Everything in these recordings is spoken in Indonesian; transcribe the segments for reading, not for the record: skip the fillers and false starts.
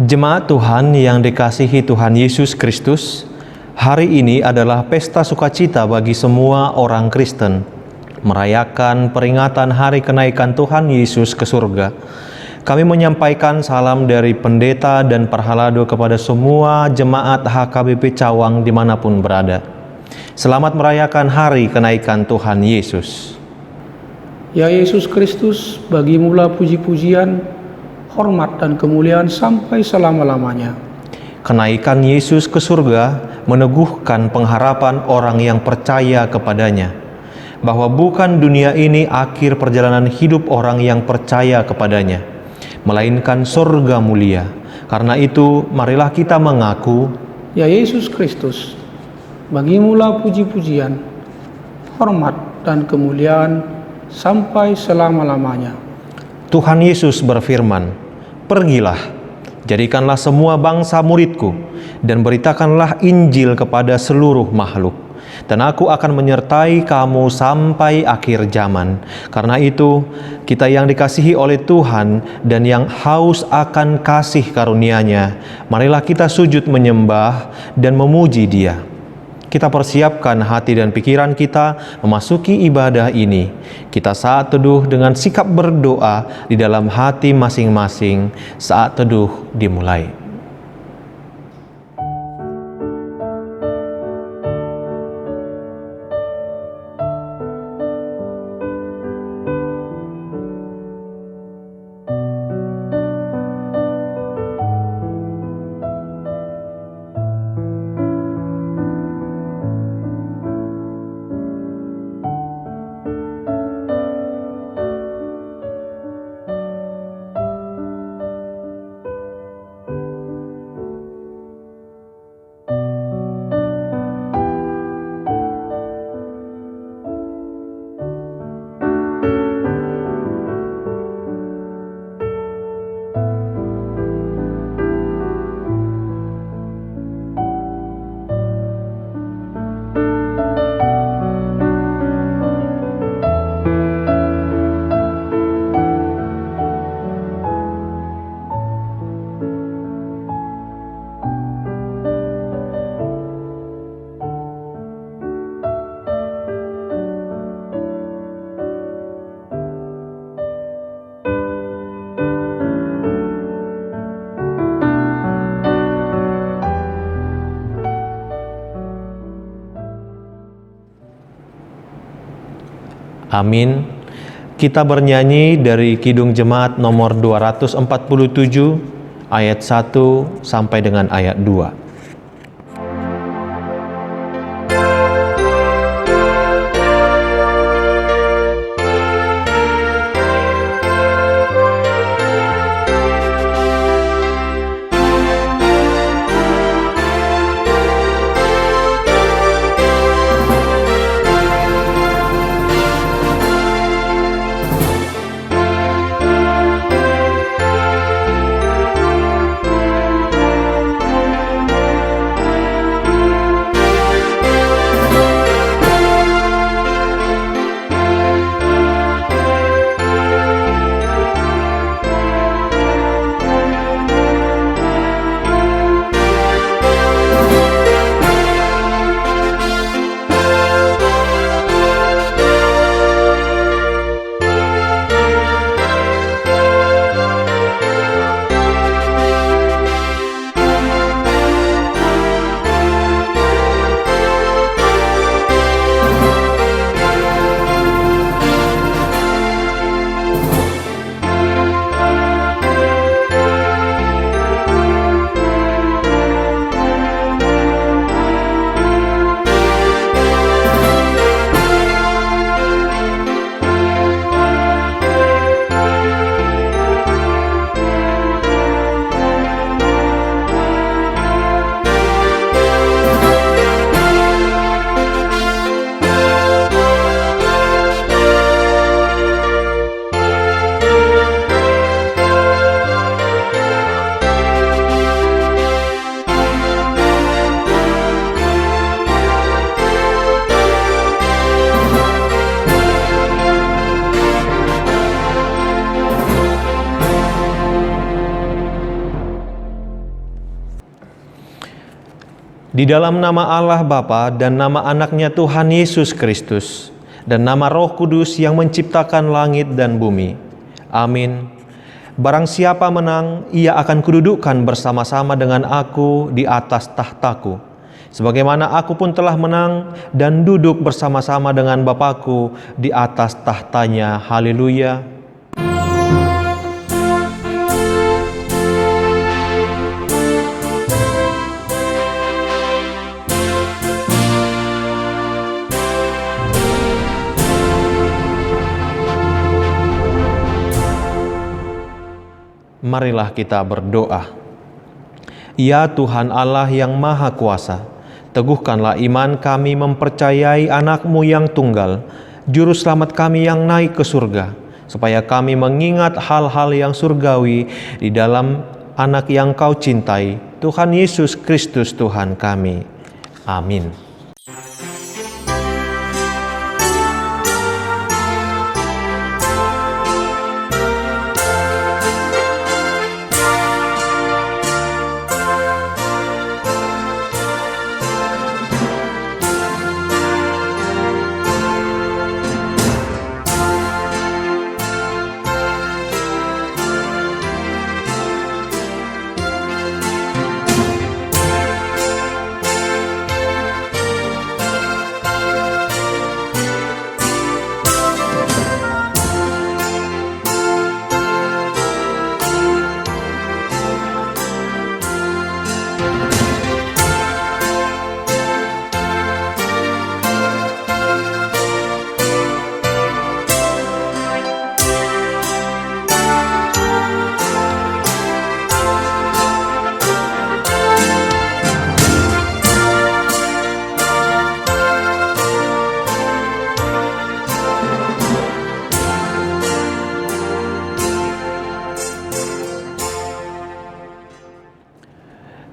Jemaat Tuhan yang dikasihi Tuhan Yesus Kristus, hari ini adalah pesta sukacita bagi semua orang Kristen, merayakan peringatan hari kenaikan Tuhan Yesus ke surga. Kami menyampaikan salam dari pendeta dan parhalado kepada semua jemaat HKBP Cawang dimanapun berada. Selamat merayakan hari kenaikan Tuhan Yesus. Ya Yesus Kristus, bagimulah puji-pujian, hormat dan kemuliaan sampai selama-lamanya. Kenaikan Yesus ke surga meneguhkan pengharapan orang yang percaya kepadanya, bahwa bukan dunia ini akhir perjalanan hidup orang yang percaya kepadanya, melainkan surga mulia. Karena itu, marilah kita mengaku, Ya Yesus Kristus, bagimulah puji-pujian, hormat dan kemuliaan sampai selama-lamanya. Tuhan Yesus berfirman, "Pergilah, jadikanlah semua bangsa muridku, dan beritakanlah Injil kepada seluruh makhluk. Dan aku akan menyertai kamu sampai akhir zaman." Karena itu, kita yang dikasihi oleh Tuhan dan yang haus akan kasih karunia-Nya, marilah kita sujud menyembah dan memuji Dia. Kita persiapkan hati dan pikiran kita memasuki ibadah ini. Kita saat teduh dengan sikap berdoa di dalam hati masing-masing. Saat teduh dimulai. Amin. Kita bernyanyi dari Kidung Jemaat nomor 247 ayat 1 sampai dengan ayat 2. Di dalam nama Allah Bapa dan nama anaknya Tuhan Yesus Kristus dan nama Roh Kudus yang menciptakan langit dan bumi. Amin. Barang siapa menang, ia akan kududukkan bersama-sama dengan aku di atas tahtaku. Sebagaimana aku pun telah menang dan duduk bersama-sama dengan Bapakku di atas tahtanya. Haleluya. Marilah kita berdoa. Ya Tuhan Allah yang Maha Kuasa, teguhkanlah iman kami mempercayai anak-Mu yang tunggal, Juru Selamat kami yang naik ke surga, supaya kami mengingat hal-hal yang surgawi di dalam anak yang Kau cintai, Tuhan Yesus Kristus Tuhan kami. Amin.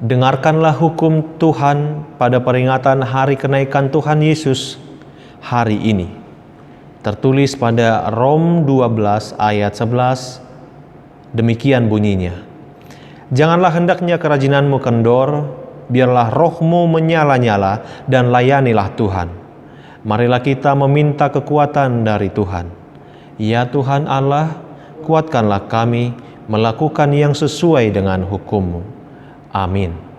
Dengarkanlah hukum Tuhan pada peringatan hari kenaikan Tuhan Yesus hari ini. Tertulis pada Rom 12 ayat 11, demikian bunyinya. Janganlah hendaknya kerajinanmu kendor, biarlah rohmu menyala-nyala dan layanilah Tuhan. Marilah kita meminta kekuatan dari Tuhan. Ya Tuhan Allah, kuatkanlah kami melakukan yang sesuai dengan hukum-Mu. Amin.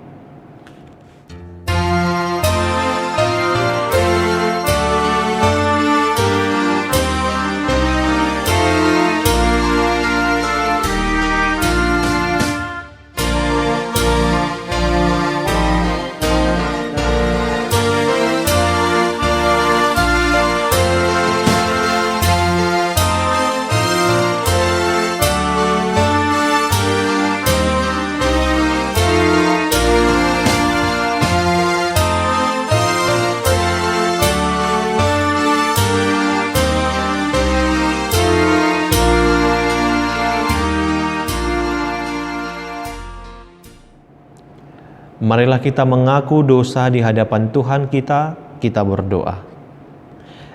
Marilah kita mengaku dosa di hadapan Tuhan kita berdoa.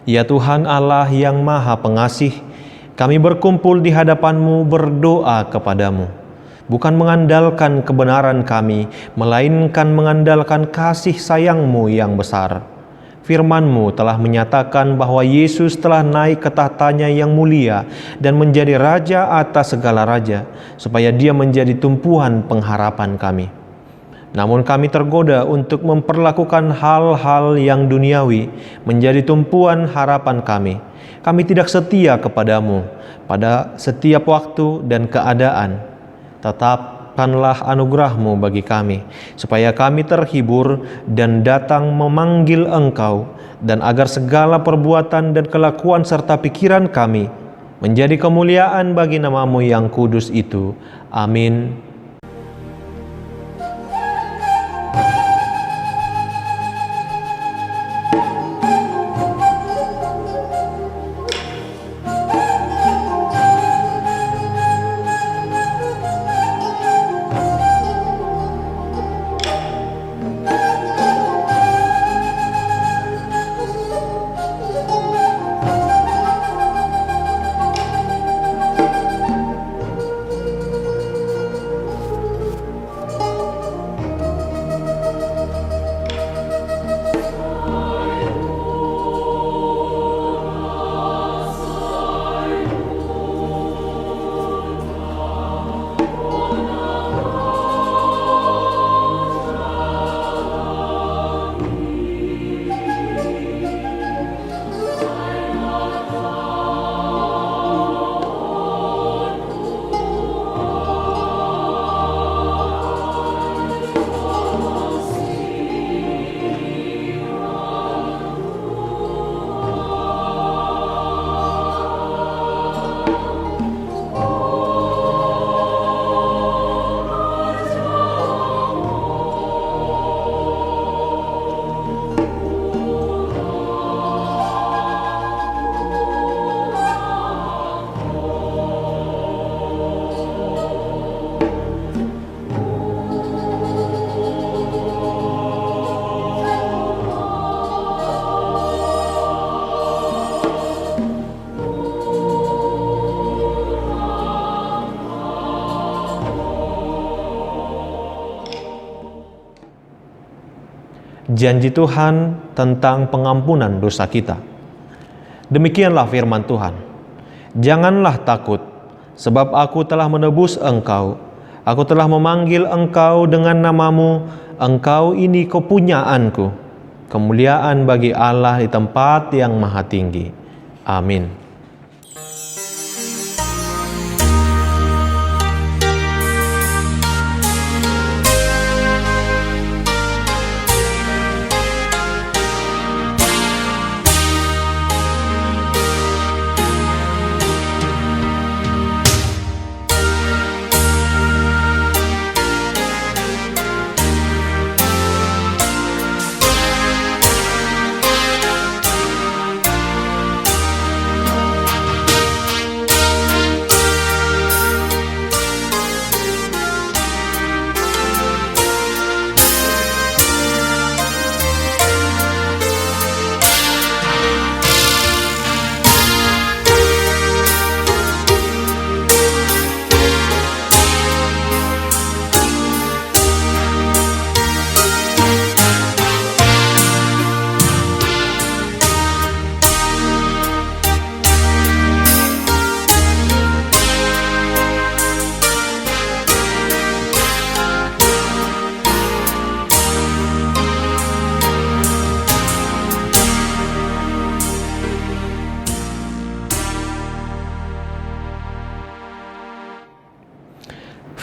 Ya Tuhan Allah yang Maha Pengasih, kami berkumpul di hadapan-Mu berdoa kepadamu, bukan mengandalkan kebenaran kami, melainkan mengandalkan kasih sayang-Mu yang besar. Firman-Mu telah menyatakan bahwa Yesus telah naik ke tahtanya yang mulia dan menjadi Raja atas segala raja, supaya Dia menjadi tumpuan pengharapan kami. Namun kami tergoda untuk memperlakukan hal-hal yang duniawi menjadi tumpuan harapan kami. Kami tidak setia kepadamu pada setiap waktu dan keadaan. Tetapkanlah anugerah-Mu bagi kami, supaya kami terhibur dan datang memanggil Engkau, dan agar segala perbuatan dan kelakuan serta pikiran kami menjadi kemuliaan bagi nama-Mu yang kudus itu. Amin. janji Tuhan tentang pengampunan dosa kita. Demikianlah firman Tuhan. Janganlah takut, sebab aku telah menebus engkau. Aku telah memanggil engkau dengan namamu. Engkau ini kepunyaanku. Kemuliaan bagi Allah di tempat yang maha tinggi. Amin.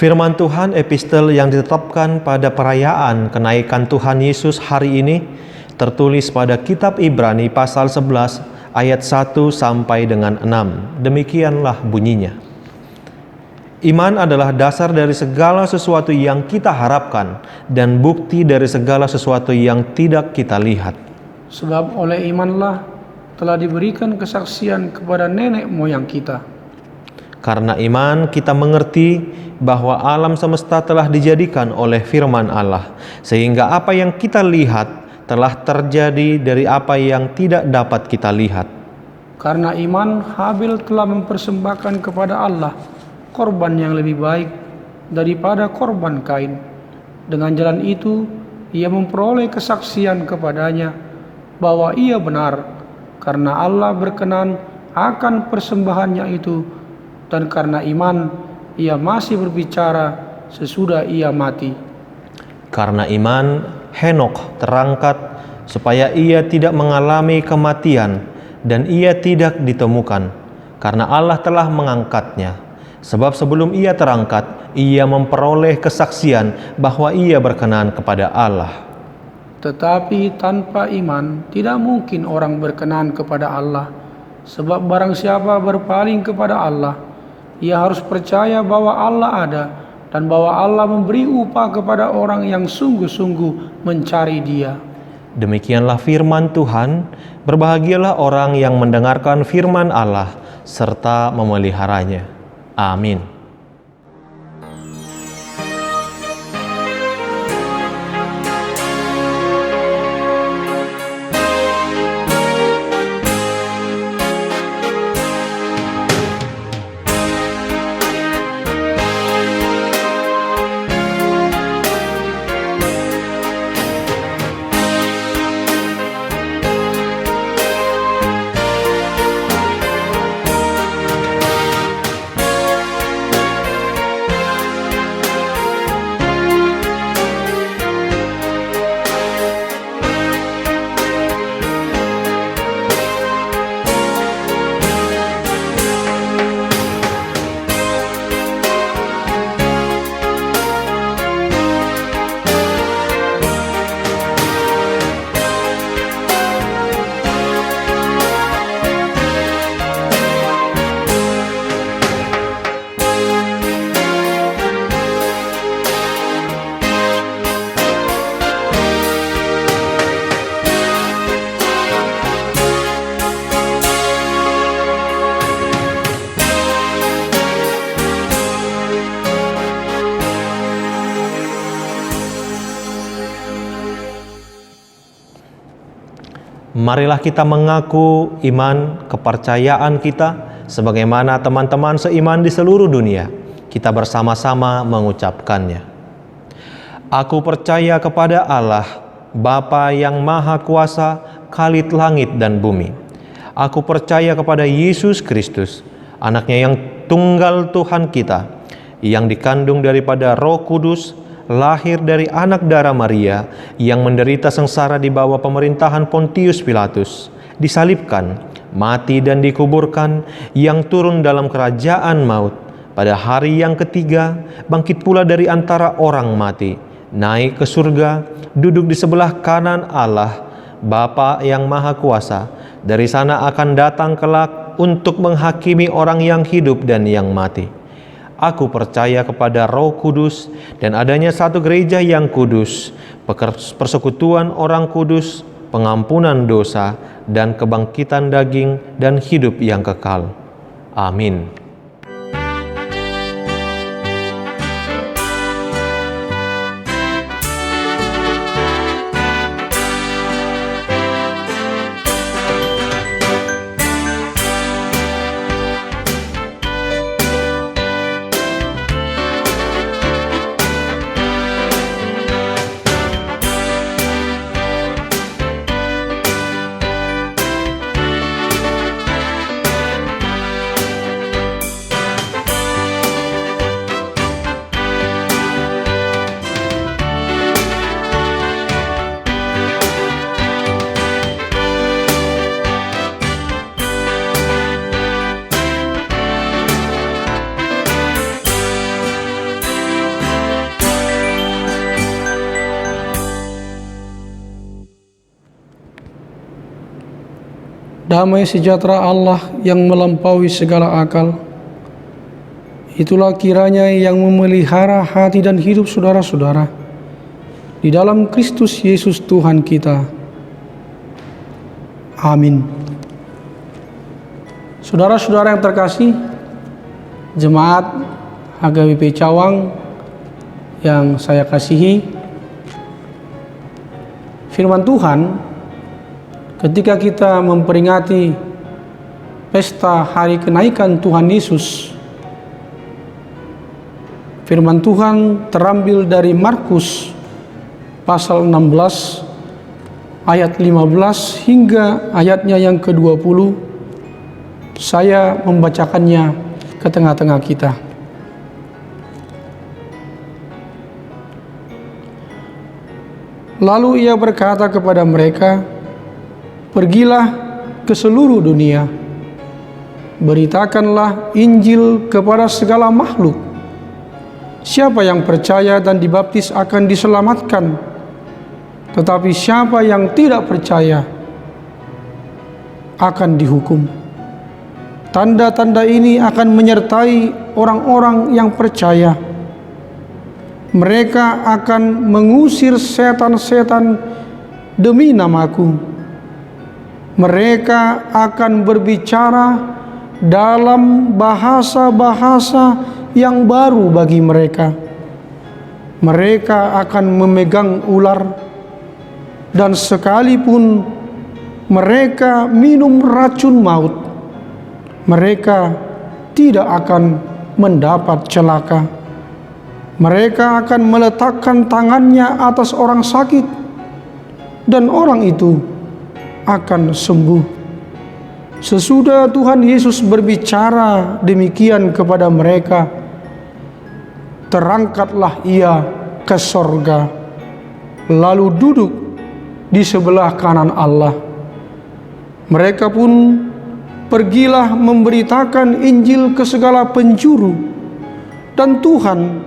Firman Tuhan epistel yang ditetapkan pada perayaan kenaikan Tuhan Yesus hari ini tertulis pada kitab Ibrani pasal 11 ayat 1 sampai dengan 6. Demikianlah bunyinya. Iman adalah dasar dari segala sesuatu yang kita harapkan dan bukti dari segala sesuatu yang tidak kita lihat. Sebab oleh imanlah telah diberikan kesaksian kepada nenek moyang kita. Karena iman kita mengerti bahwa alam semesta telah dijadikan oleh firman Allah, sehingga apa yang kita lihat telah terjadi dari apa yang tidak dapat kita lihat. Karena iman, Habil telah mempersembahkan kepada Allah korban yang lebih baik daripada korban Kain. Dengan jalan itu, ia memperoleh kesaksian kepadanya bahwa ia benar, karena Allah berkenan akan persembahannya itu, dan karena iman, ia masih berbicara sesudah ia mati. Karena iman, Henokh terangkat supaya ia tidak mengalami kematian, dan ia tidak ditemukan, karena Allah telah mengangkatnya. Sebab sebelum ia terangkat, ia memperoleh kesaksian bahwa ia berkenan kepada Allah. Tetapi tanpa iman, tidak mungkin orang berkenan kepada Allah. Sebab barang siapa berpaling kepada Allah, ia harus percaya bahwa Allah ada dan bahwa Allah memberi upah kepada orang yang sungguh-sungguh mencari Dia. Demikianlah firman Tuhan. Berbahagialah orang yang mendengarkan firman Allah serta memeliharanya. Amin. Marilah kita mengaku iman kepercayaan kita sebagaimana teman-teman seiman di seluruh dunia. Kita bersama-sama mengucapkannya. Aku percaya kepada Allah, Bapa yang Maha Kuasa, Khalid langit dan bumi. Aku percaya kepada Yesus Kristus, Anaknya yang tunggal Tuhan kita, yang dikandung daripada Roh Kudus, lahir dari anak darah Maria, yang menderita sengsara di bawah pemerintahan Pontius Pilatus, disalibkan, mati dan dikuburkan, yang turun dalam kerajaan maut, pada hari yang ketiga bangkit pula dari antara orang mati, naik ke surga, duduk di sebelah kanan Allah, Bapa yang Maha Kuasa. Dari sana akan datang kelak untuk menghakimi orang yang hidup dan yang mati. Aku percaya kepada Roh Kudus dan adanya satu gereja yang kudus, persekutuan orang kudus, pengampunan dosa, dan kebangkitan daging dan hidup yang kekal. Amin. Damai sejahtera Allah yang melampaui segala akal, itulah kiranya yang memelihara hati dan hidup saudara-saudara di dalam Kristus Yesus Tuhan kita. Amin. Saudara-saudara yang terkasih, Jemaat HKBP Cawang yang saya kasihi, firman Tuhan ketika kita memperingati pesta hari kenaikan Tuhan Yesus, firman Tuhan terambil dari Markus pasal 16 ayat 15 hingga ayatnya yang ke-20. Saya membacakannya ke tengah-tengah kita. Lalu ia berkata kepada mereka, "Pergilah ke seluruh dunia, beritakanlah Injil kepada segala makhluk. Siapa yang percaya dan dibaptis akan diselamatkan, tetapi siapa yang tidak percaya akan dihukum. Tanda-tanda ini akan menyertai orang-orang yang percaya. Mereka akan mengusir setan-setan demi namaku. Mereka akan berbicara dalam bahasa-bahasa yang baru bagi mereka. Mereka akan memegang ular, dan sekalipun mereka minum racun maut, mereka tidak akan mendapat celaka. Mereka akan meletakkan tangannya atas orang sakit, dan orang itu akan sembuh." Sesudah Tuhan Yesus berbicara demikian kepada mereka, terangkatlah ia ke sorga, lalu duduk di sebelah kanan Allah. Mereka pun pergilah memberitakan Injil ke segala penjuru, dan Tuhan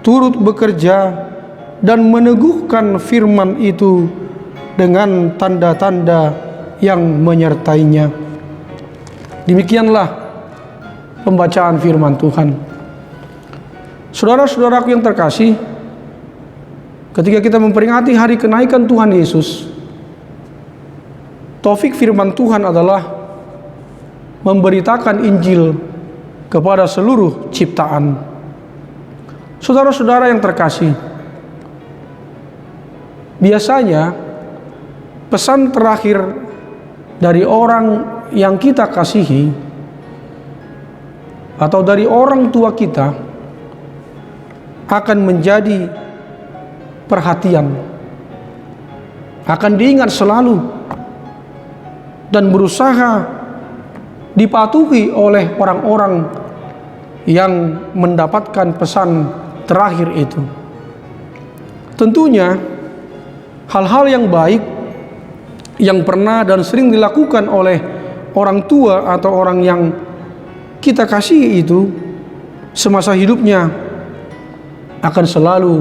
turut bekerja dan meneguhkan firman itu dengan tanda-tanda yang menyertainya. Demikianlah pembacaan firman Tuhan. Saudara-saudaraku yang terkasih, ketika kita memperingati hari kenaikan Tuhan Yesus, taufik firman Tuhan adalah memberitakan Injil kepada seluruh ciptaan. Saudara-saudara yang terkasih, biasanya pesan terakhir dari orang yang kita kasihi atau dari orang tua kita akan menjadi perhatian. akan diingat selalu dan berusaha dipatuhi oleh orang-orang yang mendapatkan pesan terakhir itu. Tentunya hal-hal yang baik yang pernah dan sering dilakukan oleh orang tua atau orang yang kita kasihi itu semasa hidupnya akan selalu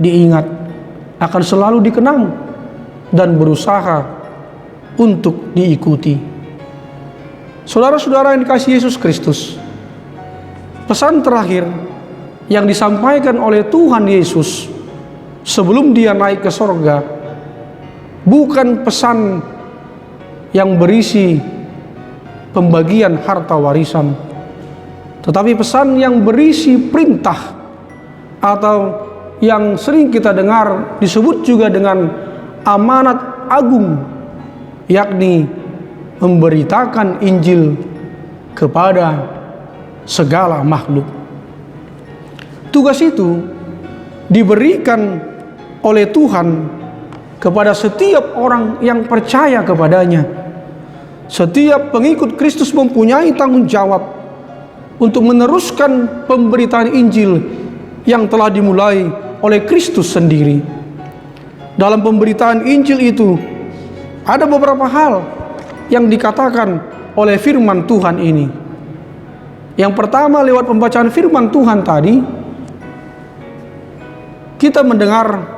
diingat, akan selalu dikenang dan berusaha untuk diikuti. Saudara-saudara yang dikasihi Yesus Kristus, pesan terakhir yang disampaikan oleh Tuhan Yesus sebelum dia naik ke sorga bukan pesan yang berisi pembagian harta warisan, tetapi pesan yang berisi perintah atau yang sering kita dengar disebut juga dengan amanat agung, yakni memberitakan Injil kepada segala makhluk. Tugas itu diberikan oleh Tuhan kepada setiap orang yang percaya kepadanya. Setiap pengikut Kristus mempunyai tanggung jawab untuk meneruskan pemberitaan Injil yang telah dimulai oleh Kristus sendiri. Dalam pemberitaan Injil itu ada beberapa hal yang dikatakan oleh firman Tuhan ini. Yang pertama, lewat pembacaan firman Tuhan tadi, kita mendengar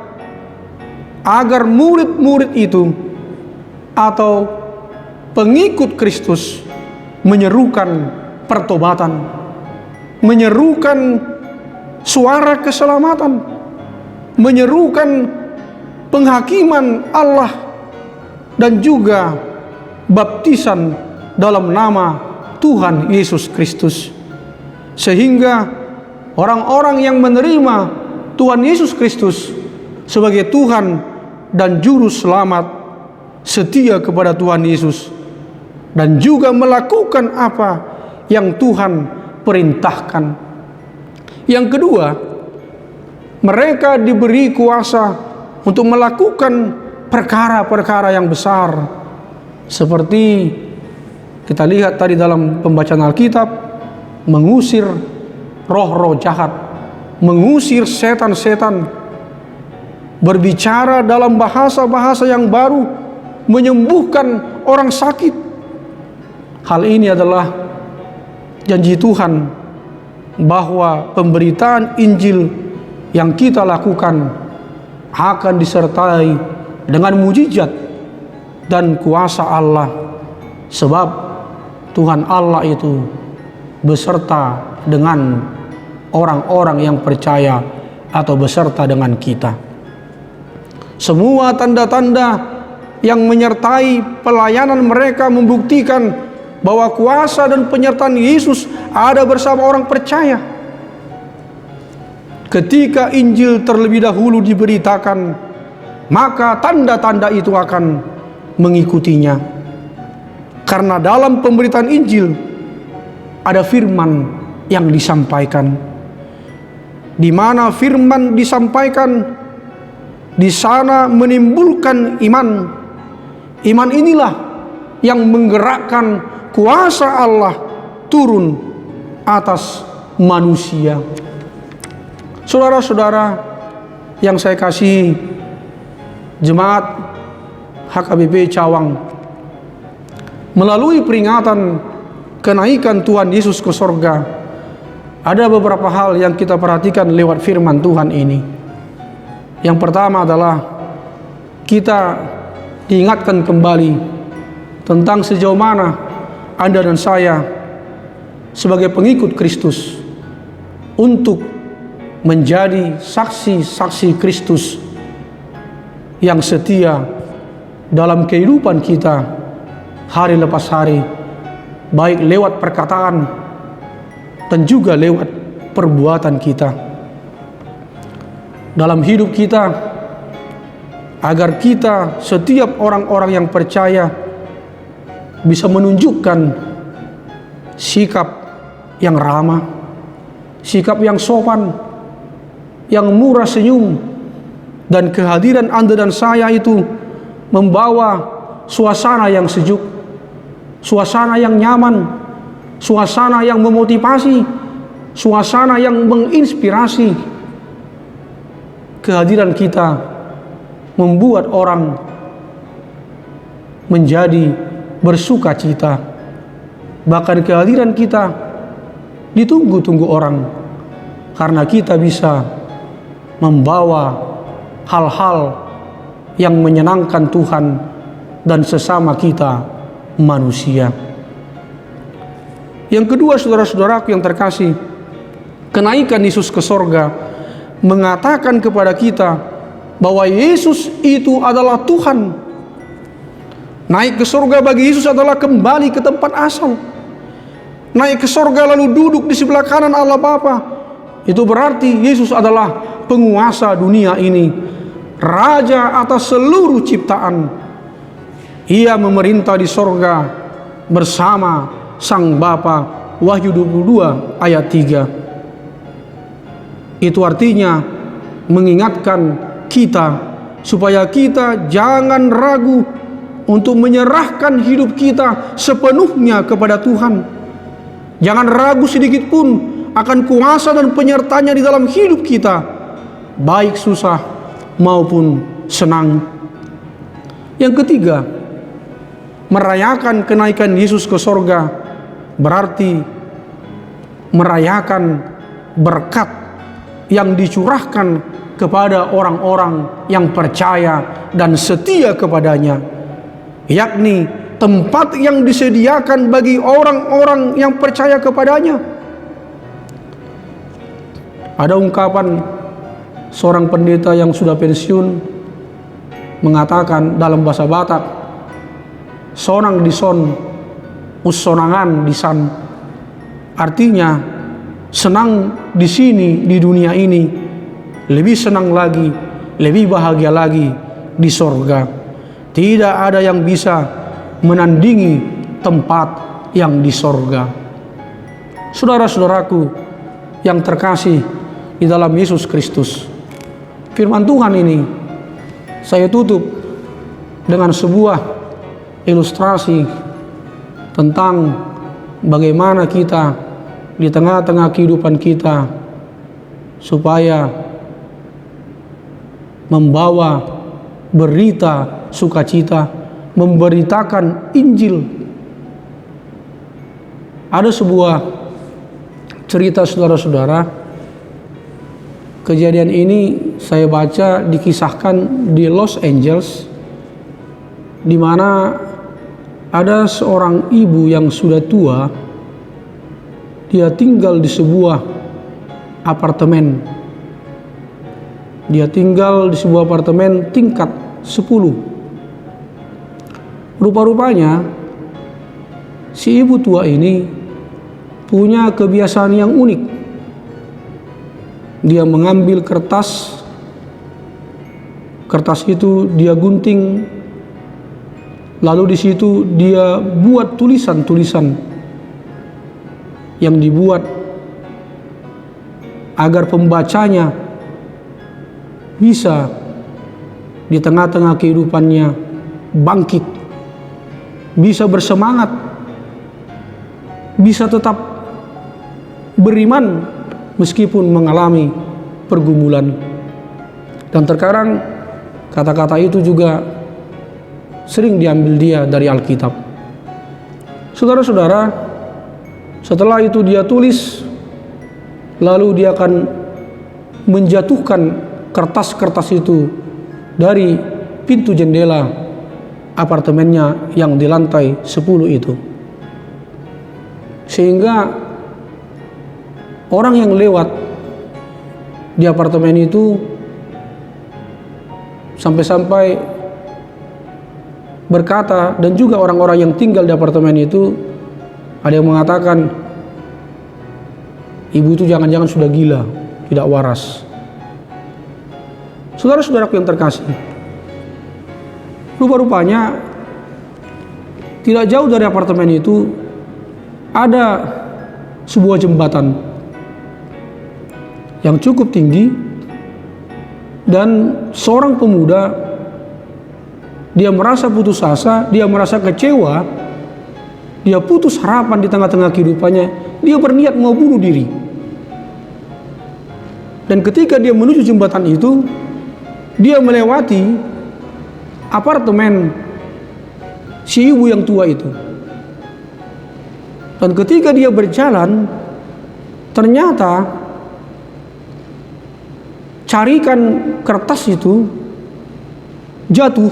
agar murid-murid itu atau pengikut Kristus menyerukan pertobatan, menyerukan suara keselamatan, menyerukan penghakiman Allah, dan juga baptisan dalam nama Tuhan Yesus Kristus. Sehingga orang-orang yang menerima Tuhan Yesus Kristus sebagai Tuhan dan Juru Selamat setia kepada Tuhan Yesus dan juga melakukan apa yang Tuhan perintahkan. Yang kedua, mereka diberi kuasa untuk melakukan perkara-perkara yang besar, seperti kita lihat tadi dalam pembacaan Alkitab, mengusir roh-roh jahat, mengusir setan-setan, berbicara dalam bahasa-bahasa yang baru, menyembuhkan orang sakit. Hal ini adalah janji Tuhan bahwa pemberitaan Injil yang kita lakukan akan disertai dengan mujizat dan kuasa Allah, sebab Tuhan Allah itu beserta dengan orang-orang yang percaya atau beserta dengan kita. Semua tanda-tanda yang menyertai pelayanan mereka membuktikan bahwa kuasa dan penyertaan Yesus ada bersama orang percaya. Ketika Injil terlebih dahulu diberitakan, maka tanda-tanda itu akan mengikutinya. Karena dalam pemberitaan Injil ada firman yang disampaikan. Di mana firman disampaikan, di sana menimbulkan iman. Iman inilah yang menggerakkan kuasa Allah turun atas manusia. Saudara-saudara yang saya kasihi, jemaat HKBP Cawang, melalui peringatan kenaikan Tuhan Yesus ke sorga, ada beberapa hal yang kita perhatikan lewat firman Tuhan ini. Yang pertama adalah kita diingatkan kembali tentang sejauh mana Anda dan saya sebagai pengikut Kristus untuk menjadi saksi-saksi Kristus yang setia dalam kehidupan kita hari lepas hari, baik lewat perkataan dan juga lewat perbuatan kita dalam hidup kita, agar kita setiap orang-orang yang percaya bisa menunjukkan sikap yang ramah, sikap yang sopan, yang murah senyum, Dan kehadiran Anda dan saya itu membawa suasana yang sejuk, suasana yang nyaman, suasana yang memotivasi, suasana yang menginspirasi. Kehadiran kita membuat orang menjadi bersuka cita. Bahkan kehadiran kita ditunggu-tunggu orang, karena kita bisa membawa hal-hal yang menyenangkan Tuhan dan sesama kita manusia. Yang kedua, saudara-saudaraku yang terkasih, kenaikan Yesus ke sorga mengatakan kepada kita bahwa Yesus itu adalah Tuhan. Naik ke sorga bagi Yesus adalah kembali ke tempat asal. Naik ke sorga lalu duduk di sebelah kanan Allah Bapa, itu berarti Yesus adalah penguasa dunia ini, raja atas seluruh ciptaan. Ia memerintah di sorga bersama Sang Bapa. Wahyu 22 ayat 3. Itu artinya mengingatkan kita supaya kita jangan ragu untuk menyerahkan hidup kita sepenuhnya kepada Tuhan. Jangan ragu sedikit pun akan kuasa dan penyertanya di dalam hidup kita, baik susah maupun senang. Yang ketiga, merayakan kenaikan Yesus ke sorga berarti merayakan berkat yang dicurahkan kepada orang-orang yang percaya dan setia kepadanya, yakni tempat yang disediakan bagi orang-orang yang percaya kepadanya. Ada ungkapan seorang pendeta yang sudah pensiun mengatakan dalam bahasa Batak, sonang di son, usonangan di san. Artinya senang di sini di dunia ini, lebih senang lagi, lebih bahagia lagi di sorga. Tidak ada yang bisa menandingi tempat yang di sorga. Saudara-saudaraku yang terkasih di dalam Yesus Kristus, firman Tuhan ini saya tutup dengan sebuah ilustrasi tentang bagaimana kita di tengah-tengah kehidupan kita supaya membawa berita sukacita, memberitakan Injil. Ada sebuah cerita, saudara-saudara. Kejadian ini saya baca dikisahkan di Los Angeles, di mana ada seorang ibu yang sudah tua. Dia tinggal di sebuah apartemen. Dia tinggal di sebuah apartemen tingkat 10. Rupa-rupanya si ibu tua ini punya kebiasaan yang unik. Dia mengambil kertas itu dia gunting, lalu di situ dia buat tulisan-tulisan yang dibuat agar pembacanya bisa di tengah-tengah kehidupannya bangkit, bisa bersemangat, bisa tetap beriman meskipun mengalami pergumulan. Dan terkadang kata-kata itu juga sering diambil dia dari Alkitab. Saudara-saudara, setelah itu dia tulis, lalu dia akan menjatuhkan kertas-kertas itu dari pintu jendela apartemennya yang di lantai 10 itu. Sehingga orang yang lewat di apartemen itu sampai-sampai berkata, dan juga orang-orang yang tinggal di apartemen itu ada yang mengatakan, ibu itu jangan-jangan sudah gila, tidak waras. Saudara-saudaraku yang terkasih, rupa-rupanya tidak jauh dari apartemen itu ada sebuah jembatan yang cukup tinggi, Dan seorang pemuda, dia merasa putus asa, dia merasa kecewa, dia putus harapan di tengah-tengah kehidupannya, dia berniat mau bunuh diri. Dan ketika dia menuju jembatan itu, dia melewati apartemen si ibu yang tua itu. Dan ketika dia berjalan, ternyata carikan kertas itu jatuh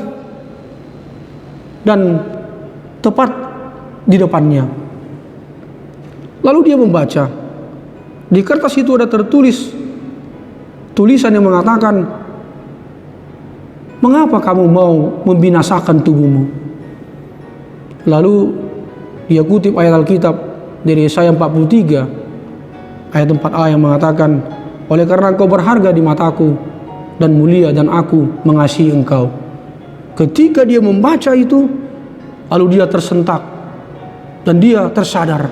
dan tepat di depannya. Lalu dia membaca. Di kertas itu ada tertulis tulisan yang mengatakan, "Mengapa kamu mau membinasakan tubuhmu?" Lalu dia kutip ayat Alkitab dari Yesaya 43 ayat 4a yang mengatakan, "Oleh karena engkau berharga di mataku dan mulia, dan aku mengasihi engkau." Ketika dia membaca itu, lalu dia tersentak dan dia tersadar,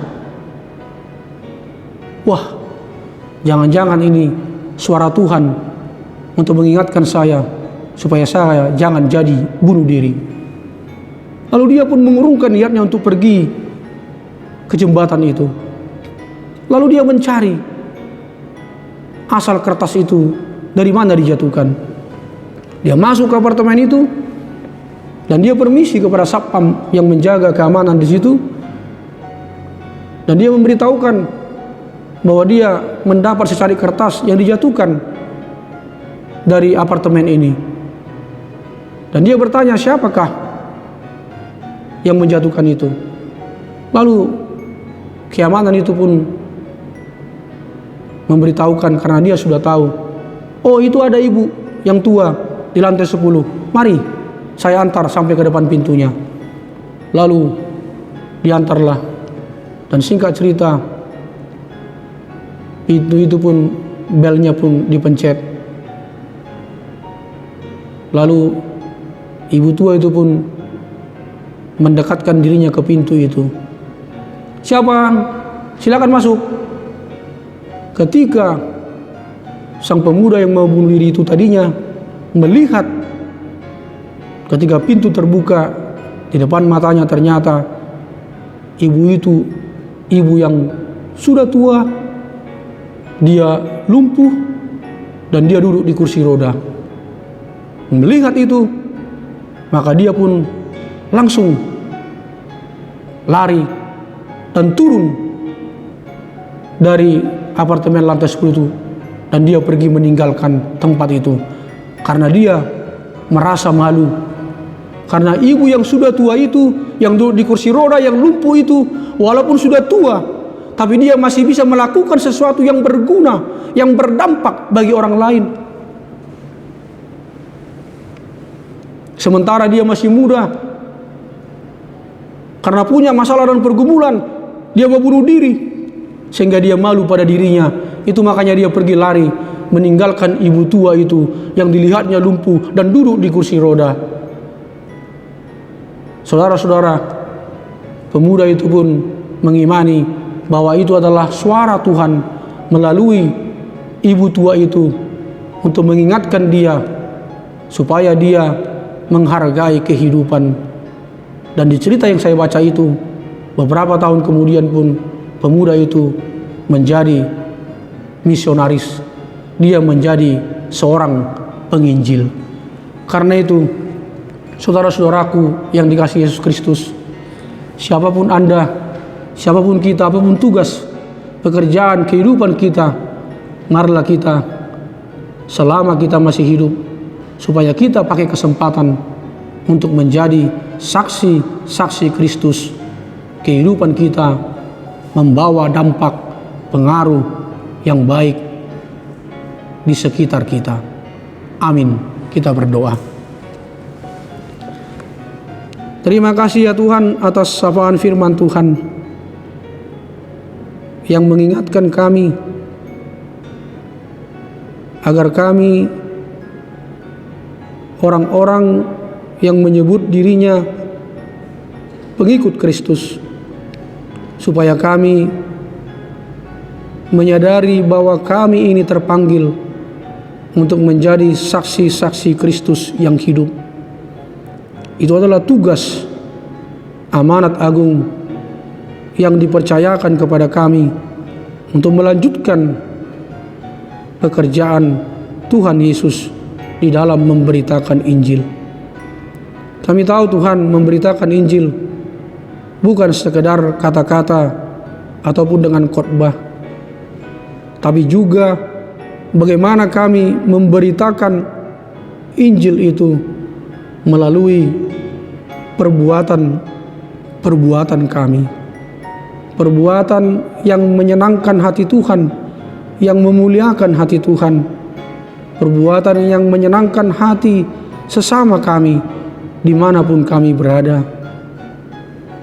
wah, jangan-jangan ini suara Tuhan untuk mengingatkan saya supaya saya jangan jadi bunuh diri. Lalu dia pun mengurungkan niatnya untuk pergi ke jembatan itu. Lalu dia mencari asal kertas itu dari mana dijatuhkan. Dia masuk ke apartemen itu dan dia permisi kepada satpam yang menjaga keamanan di situ, dan dia memberitahukan bahwa dia mendapat secari kertas yang dijatuhkan dari apartemen ini. Dan dia bertanya, siapakah yang menjatuhkan itu? Lalu keamanan itu pun memberitahukan, karena dia sudah tahu, oh itu ada ibu yang tua di lantai 10, mari saya antar sampai ke depan pintunya. Lalu diantarlah, dan singkat cerita, pintu itu pun belnya pun dipencet. Lalu ibu tua itu pun mendekatkan dirinya ke pintu itu. "Siapa? Silakan masuk." Ketika sang pemuda yang mau bunuh diri itu tadinya melihat, ketika pintu terbuka di depan matanya, ternyata ibu itu ibu yang sudah tua, dia lumpuh dan dia duduk di kursi roda. Melihat itu, maka dia pun langsung lari dan turun dari apartemen lantai 10 itu, dan dia pergi meninggalkan tempat itu karena dia merasa malu. Karena ibu yang sudah tua itu, yang duduk di kursi roda, yang lumpuh itu, walaupun sudah tua, tapi dia masih bisa melakukan sesuatu yang berguna, yang berdampak bagi orang lain. Sementara dia masih muda, karena punya masalah dan pergumulan, dia mau bunuh diri, sehingga dia malu pada dirinya. Itu makanya dia pergi lari, meninggalkan ibu tua itu yang dilihatnya lumpuh dan duduk di kursi roda. Saudara-saudara, pemuda itu pun mengimani bahwa itu adalah suara Tuhan melalui ibu tua itu untuk mengingatkan dia supaya dia menghargai kehidupan. Dan di cerita yang saya baca itu, beberapa tahun kemudian pun pemuda itu menjadi misionaris. Dia menjadi seorang penginjil. Karena itu, saudara-saudaraku yang dikasihi Yesus Kristus, siapapun Anda, siapapun kita, apapun tugas, pekerjaan, kehidupan kita, marilah kita selama kita masih hidup, supaya kita pakai kesempatan untuk menjadi saksi-saksi Kristus. Kehidupan kita membawa dampak pengaruh yang baik di sekitar kita. Amin. Kita berdoa. Terima kasih ya Tuhan atas sapaan firman Tuhan yang mengingatkan kami agar kami, orang-orang yang menyebut dirinya pengikut Kristus, supaya kami menyadari bahwa kami ini terpanggil untuk menjadi saksi-saksi Kristus yang hidup. Itu adalah tugas amanat agung yang dipercayakan kepada kami untuk melanjutkan pekerjaan Tuhan Yesus di dalam memberitakan Injil. Kami tahu Tuhan memberitakan Injil bukan sekedar kata-kata ataupun dengan khotbah, tapi juga bagaimana kami memberitakan Injil itu melalui perbuatan kami. Perbuatan yang menyenangkan hati Tuhan, yang memuliakan hati Tuhan. Perbuatan yang menyenangkan hati sesama kami dimanapun kami berada.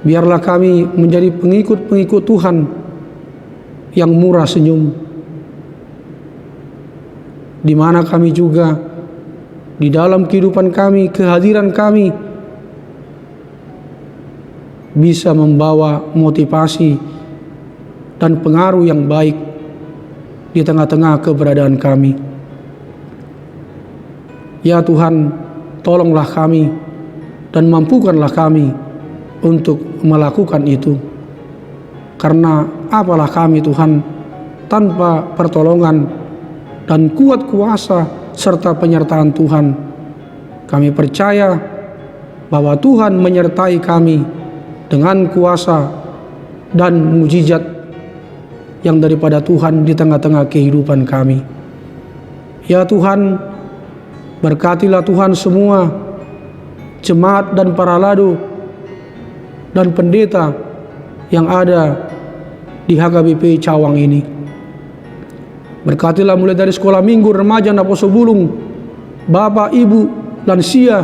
Biarlah kami menjadi pengikut-pengikut Tuhan yang murah senyum, di mana kami juga di dalam kehidupan kami, kehadiran kami bisa membawa motivasi dan pengaruh yang baik di tengah-tengah keberadaan kami. Ya Tuhan, tolonglah kami dan mampukanlah kami untuk melakukan itu. Karena apalah kami Tuhan tanpa pertolongan dan kuat kuasa serta penyertaan Tuhan. Kami percaya bahwa Tuhan menyertai kami dengan kuasa dan mujizat yang daripada Tuhan di tengah-tengah kehidupan kami. Ya Tuhan, berkatilah Tuhan semua jemaat dan para ladu dan pendeta yang ada di HKBP Cawang ini. Berkatilah mulai dari sekolah minggu, remaja, Naposo Bulung, bapak, ibu, lansia,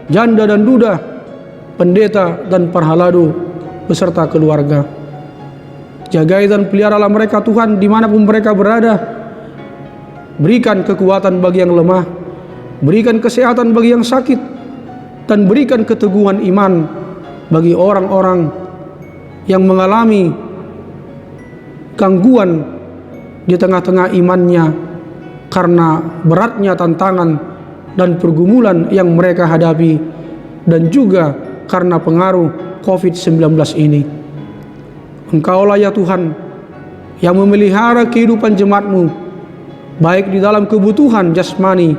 janda dan duda, pendeta dan para haladu beserta keluarga. Jagai dan peliharalah mereka Tuhan dimanapun mereka berada. Berikan kekuatan bagi yang lemah, berikan kesehatan bagi yang sakit, dan berikan keteguhan iman bagi orang-orang yang mengalami gangguan di tengah-tengah imannya karena beratnya tantangan dan pergumulan yang mereka hadapi, dan juga karena pengaruh COVID-19 ini. Engkaulah ya Tuhan yang memelihara kehidupan jemaat-Mu, baik di dalam kebutuhan jasmani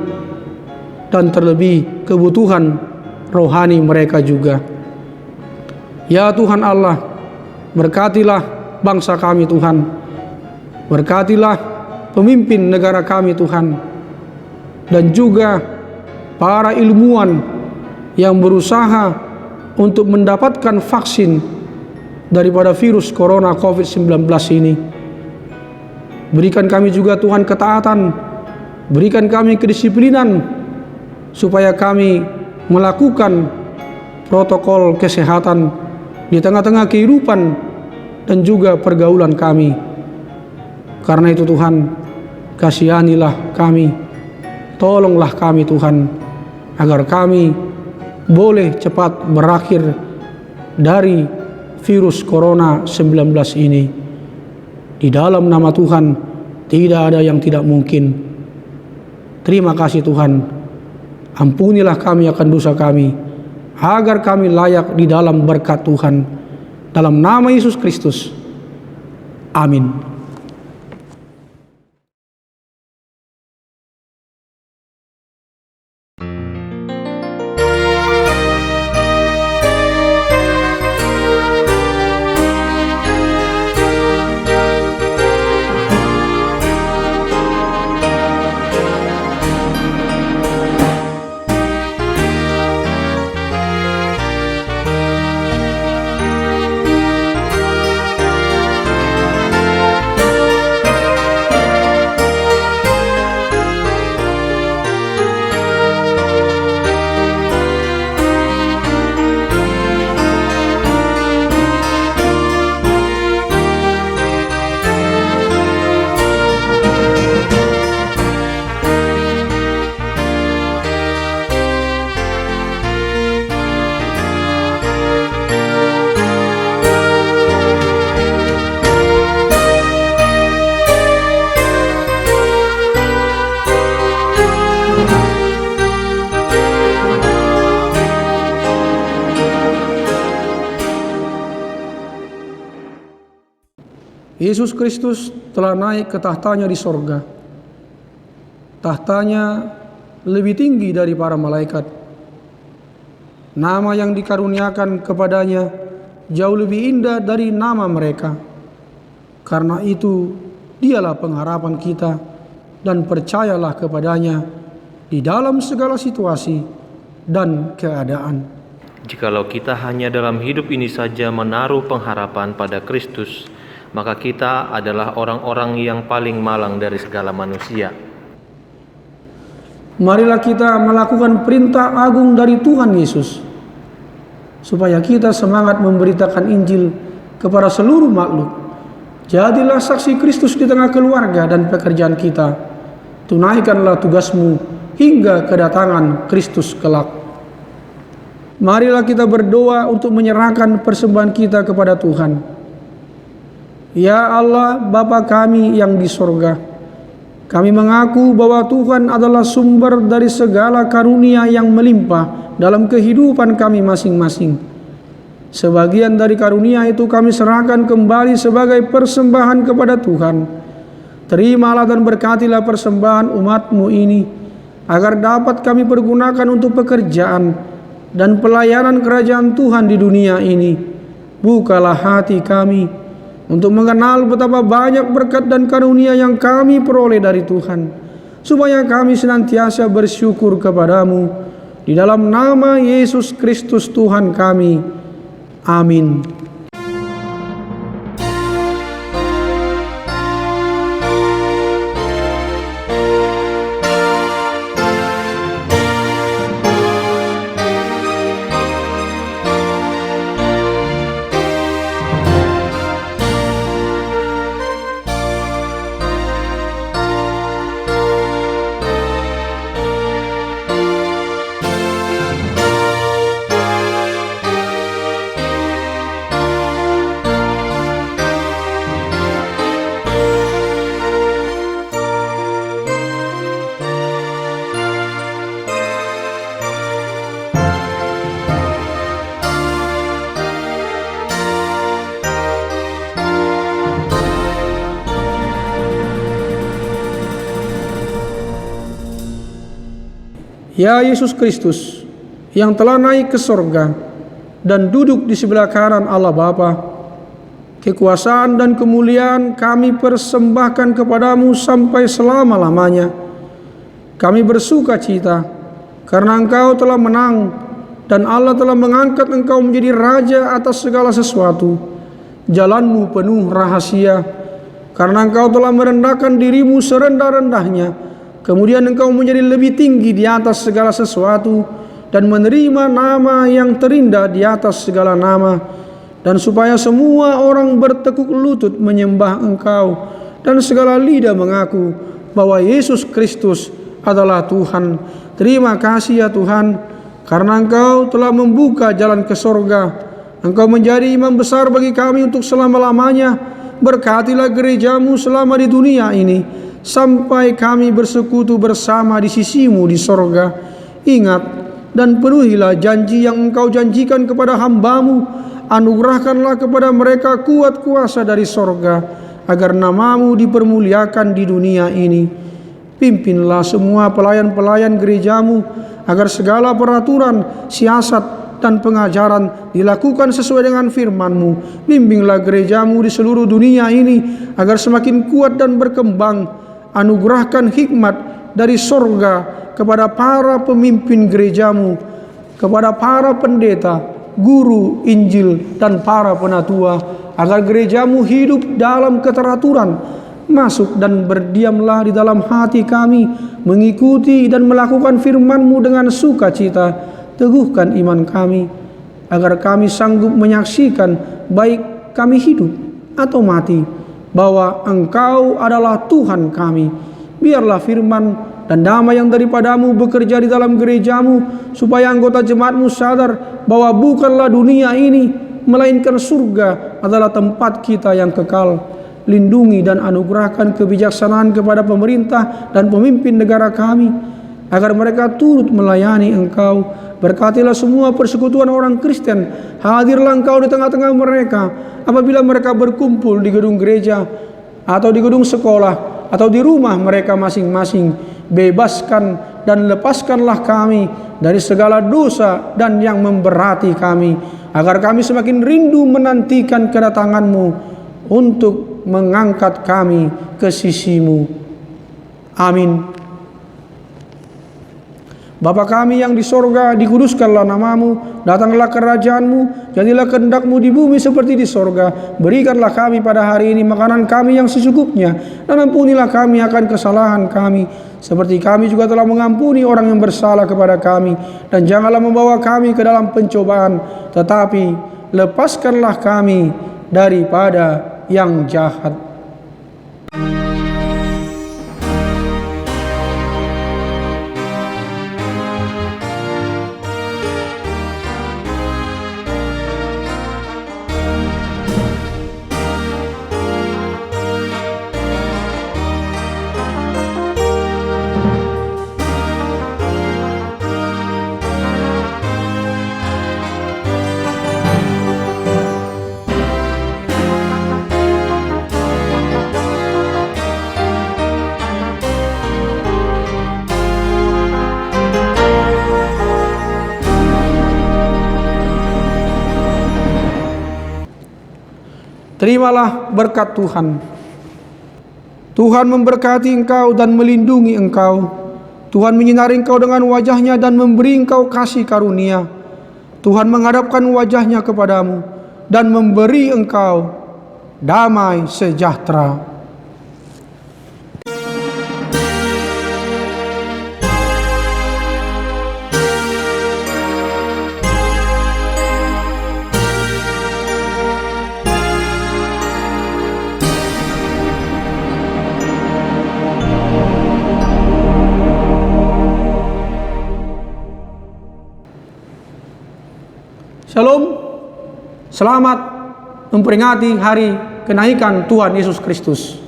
dan terlebih kebutuhan rohani mereka juga. Ya Tuhan Allah, berkatilah bangsa kami Tuhan, berkatilah pemimpin negara kami Tuhan, dan juga para ilmuwan yang berusaha untuk mendapatkan vaksin daripada virus corona COVID-19 ini. Berikan kami juga Tuhan ketaatan, berikan kami kedisiplinan supaya kami melakukan protokol kesehatan di tengah-tengah kehidupan dan juga pergaulan kami. Karena itu Tuhan, kasihanilah kami, tolonglah kami Tuhan, agar kami boleh cepat berakhir dari virus corona 19 ini. Di dalam nama Tuhan tidak ada yang tidak mungkin. Terima kasih Tuhan, ampunilah kami akan dosa kami, agar kami layak di dalam berkat Tuhan. Dalam nama Yesus Kristus, amin. Yesus Kristus telah naik ke tahtanya di sorga. Tahtanya lebih tinggi dari para malaikat. Nama yang dikaruniakan kepadanya jauh lebih indah dari nama mereka. Karena itu, dialah pengharapan kita, dan percayalah kepadanya di dalam segala situasi dan keadaan. Jikalau kita hanya dalam hidup ini saja menaruh pengharapan pada Kristus, maka kita adalah orang-orang yang paling malang dari segala manusia. Marilah kita melakukan perintah agung dari Tuhan Yesus, supaya kita semangat memberitakan Injil kepada seluruh makhluk. Jadilah saksi Kristus di tengah keluarga dan pekerjaan kita. Tunaikanlah tugasmu hingga kedatangan Kristus kelak. Marilah kita berdoa untuk menyerahkan persembahan kita kepada Tuhan. Ya Allah, Bapa kami yang di sorga, kami mengaku bahwa Tuhan adalah sumber dari segala karunia yang melimpah dalam kehidupan kami masing-masing. Sebagian dari karunia itu kami serahkan kembali sebagai persembahan kepada Tuhan. Terimalah dan berkatilah persembahan umat-Mu ini, agar dapat kami pergunakan untuk pekerjaan dan pelayanan kerajaan Tuhan di dunia ini. Bukalah hati kami untuk mengenal betapa banyak berkat dan karunia yang kami peroleh dari Tuhan, supaya kami senantiasa bersyukur kepadamu di dalam nama Yesus Kristus Tuhan kami. Amin. Ya Yesus Kristus, yang telah naik ke sorga dan duduk di sebelah kanan Allah Bapa, kekuasaan dan kemuliaan kami persembahkan kepadamu sampai selama-lamanya. Kami bersuka cita karena Engkau telah menang dan Allah telah mengangkat Engkau menjadi Raja atas segala sesuatu. Jalanmu penuh rahasia, karena Engkau telah merendahkan dirimu serendah-rendahnya. Kemudian Engkau menjadi lebih tinggi di atas segala sesuatu dan menerima nama yang terindah di atas segala nama, dan supaya semua orang bertekuk lutut menyembah Engkau dan segala lidah mengaku bahwa Yesus Kristus adalah Tuhan. Terima kasih ya Tuhan, karena Engkau telah membuka jalan ke sorga. Engkau menjadi imam besar bagi kami untuk selama-lamanya. Berkatilah gerejamu selama di dunia ini, sampai kami bersekutu bersama di sisimu di sorga. Ingat dan penuhilah janji yang Engkau janjikan kepada hamba-Mu. Anugerahkanlah kepada mereka kuat kuasa dari sorga, agar nama-Mu dipermuliakan di dunia ini. Pimpinlah semua pelayan-pelayan gerejamu, agar segala peraturan, siasat, dan pengajaran dilakukan sesuai dengan firman-Mu. Bimbinglah gerejamu di seluruh dunia ini, agar semakin kuat dan berkembang. Anugerahkan hikmat dari sorga kepada para pemimpin gerejamu, kepada para pendeta, guru Injil, dan para penatua, agar gerejamu hidup dalam keteraturan. Masuk dan berdiamlah di dalam hati kami, mengikuti dan melakukan firman-Mu dengan sukacita. Teguhkan iman kami, agar kami sanggup menyaksikan, baik kami hidup atau mati, bahwa Engkau adalah Tuhan kami. Biarlah firman dan damai yang daripadamu bekerja di dalam gerejamu, supaya anggota jemaat-Mu sadar bahwa bukanlah dunia ini, melainkan surga adalah tempat kita yang kekal. Lindungi dan anugerahkan kebijaksanaan kepada pemerintah dan pemimpin negara kami, agar mereka turut melayani Engkau. Berkatilah semua persekutuan orang Kristen. Hadirlah Engkau di tengah-tengah mereka apabila mereka berkumpul di gedung gereja atau di gedung sekolah atau di rumah mereka masing-masing. Bebaskan dan lepaskanlah kami dari segala dosa dan yang memberati kami, agar kami semakin rindu menantikan kedatangan-Mu untuk mengangkat kami ke sisi-Mu. Amin. Bapa kami yang di sorga, dikuduskanlah namamu, datanglah kerajaan-Mu, jadilah kehendak-Mu di bumi seperti di sorga. Berikanlah kami pada hari ini makanan kami yang secukupnya, dan ampunilah kami akan kesalahan kami, seperti kami juga telah mengampuni orang yang bersalah kepada kami. Dan janganlah membawa kami ke dalam pencobaan, tetapi lepaskanlah kami daripada yang jahat. Terimalah berkat Tuhan. Tuhan memberkati engkau dan melindungi engkau. Tuhan menyinari engkau dengan wajah-Nya dan memberi engkau kasih karunia. Tuhan menghadapkan wajah-Nya kepadamu dan memberi engkau damai sejahtera. Shalom, selamat memperingati hari kenaikan Tuhan Yesus Kristus.